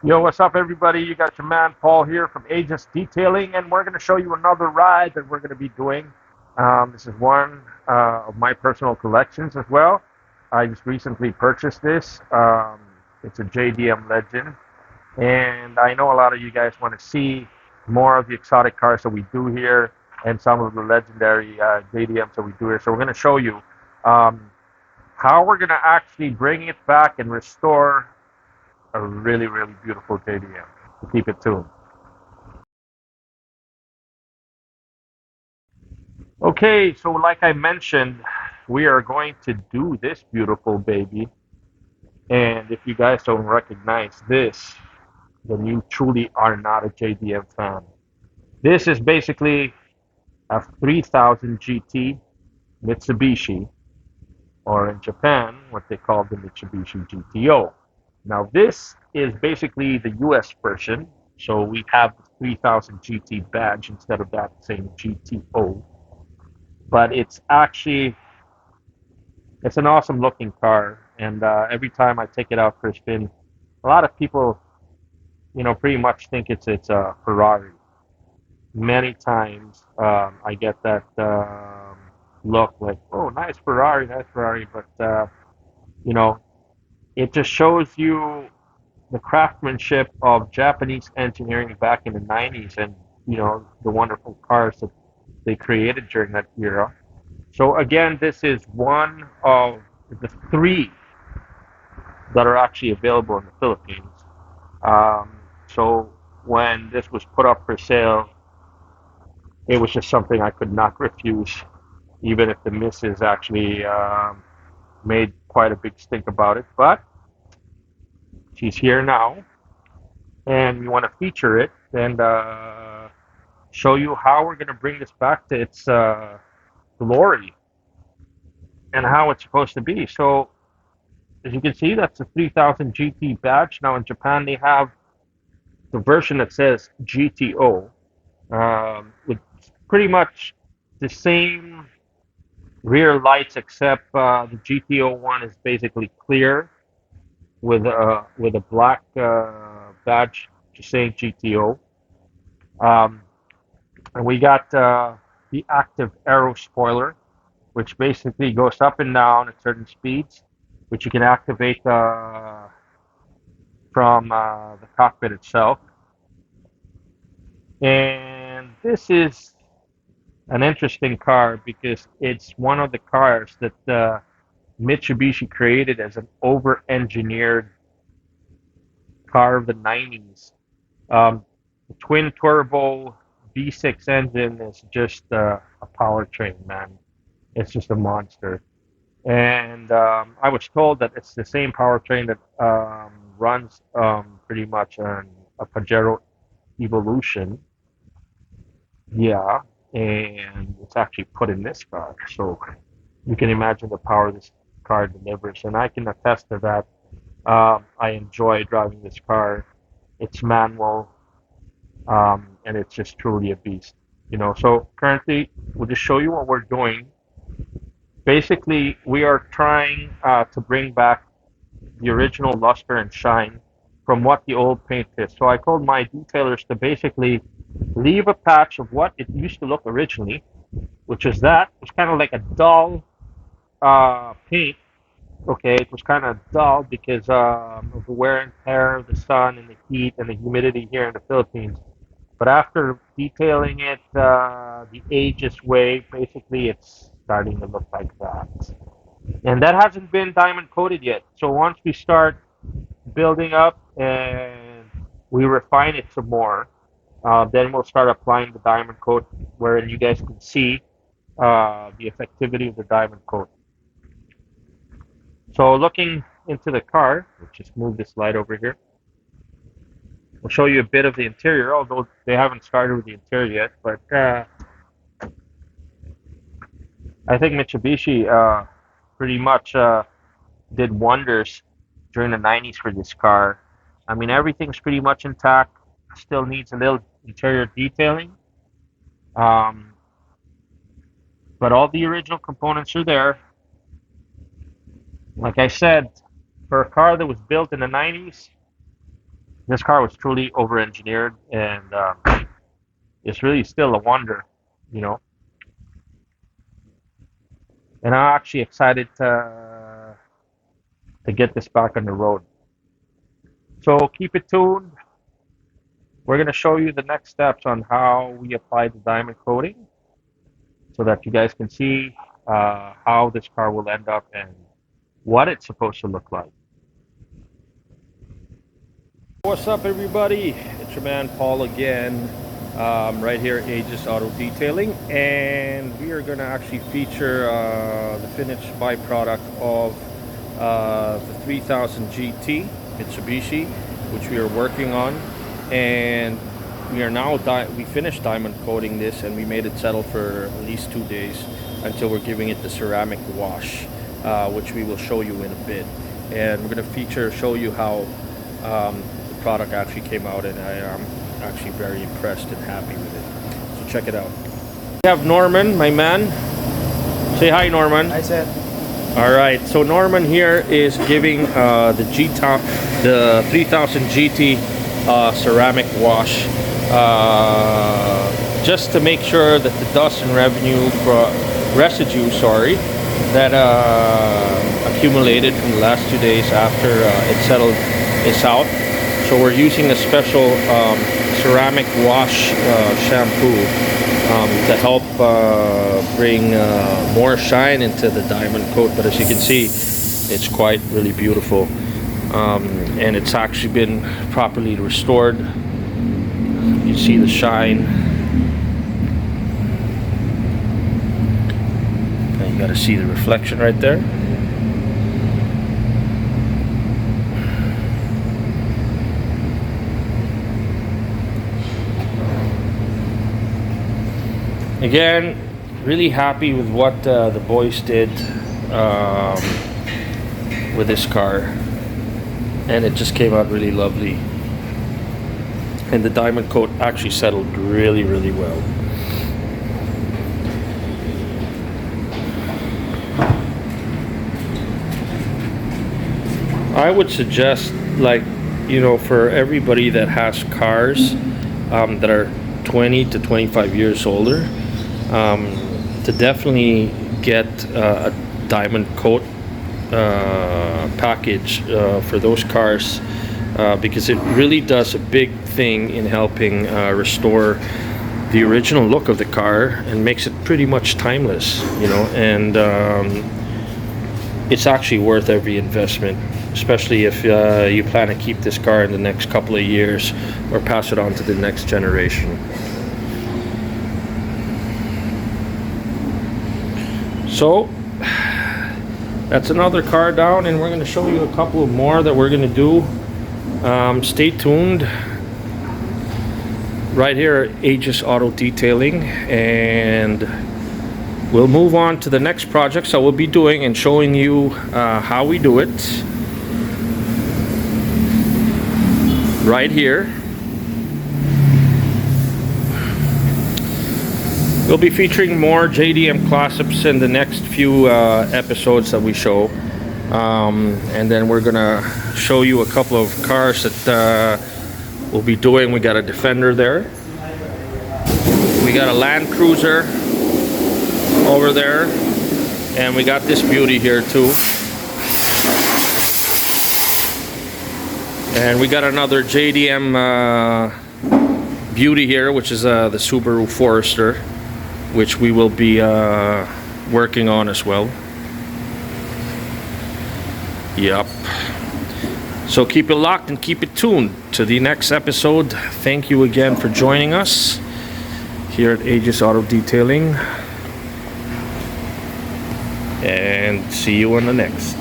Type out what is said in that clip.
Yo, what's up, everybody? You got your man Paul here from Aegis Detailing, and we're going to show you another ride that we're going to be doing. This is one of my personal collections as well. I just recently purchased this. It's a JDM Legend, and I know a lot of you guys want to see more of the exotic cars that we do here and some of the legendary JDMs that we do here. So we're going to show you um, how we're going to actually bring it back and restore a really, really beautiful JDM. So keep it tuned. Okay, so like I mentioned, we are going to do this beautiful baby. And if you guys don't recognize this, then you truly are not a JDM fan. This is basically a 3000 GT Mitsubishi, or in Japan, what they call the Mitsubishi GTO. Now, this is basically the US version, so we have the 3000 GT badge instead of that same GTO. But it's an awesome looking car, and every time I take it out for a spin, a lot of people, pretty much think it's a Ferrari. Many times I get that look like, oh, nice Ferrari, but you know, it just shows you the craftsmanship of Japanese engineering back in the 90s, and the wonderful cars that they created during that era. So again, this is one of the three that are actually available in the Philippines. Um, so when this was put up for sale, it was just something I could not refuse, even if the missus actually made quite a big stink about it. But she's here now, and we want to feature it and show you how we're going to bring this back to its glory and how it's supposed to be. So as you can see, that's a 3000 GT badge. Now in Japan, they have the version that says GTO, with pretty much the same rear lights, except the GTO one is basically clear with a black badge just saying GTO. Um, and we got the active aero spoiler, which basically goes up and down at certain speeds, which you can activate from the cockpit itself. And this is an interesting car because it's one of the cars that Mitsubishi created as an over-engineered car of the 90s. The twin turbo V6 engine is just a powertrain, man. It's just a monster. And I was told that it's the same powertrain that runs pretty much on a Pajero Evolution. Yeah, and it's actually put in this car. So you can imagine the power this car delivers, and I can attest to that. I enjoy driving this car. It's manual, and it's just truly a beast. So currently, we'll just show you what we're doing. Basically, we are trying to bring back the original luster and shine from what the old paint is. So I told my detailers to basically leave a patch of what it used to look originally, which is that. It was kind of like a dull paint. Okay, it was kind of dull because of the wear and tear of the sun and the heat and the humidity here in the Philippines. But after detailing it the Aegis way, basically it's starting to look like that. And that hasn't been diamond coated yet. So once we start building up and we refine it some more, then we'll start applying the diamond coat wherein you guys can see the effectivity of the diamond coat. So looking into the car, let's just move this light over here. We'll show you a bit of the interior, although they haven't started with the interior yet. But I think Mitsubishi pretty much did wonders during the 90s for this car. I mean, everything's pretty much intact. Still needs a little interior detailing. Um, but all the original components are there. Like I said, for a car that was built in the 90s, This car was truly over-engineered, and it's really still a wonder, you know. And I'm actually excited to get this back on the road. So keep it tuned. We're going to show you the next steps on how we apply the diamond coating so that you guys can see how this car will end up and what it's supposed to look like. What's up, everybody? It's your man Paul again, right here at Aegis Auto Detailing, and we are going to actually feature the finished byproduct of the 3000 GT Mitsubishi, which we are working on. And we are now we finished diamond coating this, and we made it settle for at least 2 days until we're giving it the ceramic wash, which we will show you in a bit. And we're going to show you how the product actually came out, and I am actually very impressed and happy with it. So check it out. We have Norman, my man. Say hi, Norman. Hi, Seth. All right, so Norman here is giving the 3000 GT ceramic wash, just to make sure that the dust and residue that accumulated from the last 2 days after it settled is out. So we're using a special ceramic wash shampoo to help bring more shine into the diamond coat. But as you can see, it's quite really beautiful. And it's actually been properly restored. You see the shine. And you got to see the reflection right there. Again, really happy with what the boys did with this car. And it just came out really lovely, and the diamond coat actually settled really, really well. I would suggest, like, you know, for everybody that has cars that are 20 to 25 years older, to definitely get a diamond coat package for those cars, because it really does a big thing in helping restore the original look of the car and makes it pretty much timeless, you know. And it's actually worth every investment, especially if you plan to keep this car in the next couple of years or pass it on to the next generation. So that's another car down, and we're going to show you a couple of more that we're going to do. Stay tuned right here at Aegis Auto Detailing, and we'll move on to the next projects that we'll be doing and showing you how we do it right here. We'll be featuring more JDM classics in the next few episodes that we show. And then we're gonna show you a couple of cars that we'll be doing. We got a Defender there. We got a Land Cruiser over there. And we got this beauty here too. And we got another JDM beauty here, which is the Subaru Forester, which we will be working on as well. Yep. So keep it locked and keep it tuned to the next episode. Thank you again for joining us here at Aegis Auto Detailing, and see you on the next.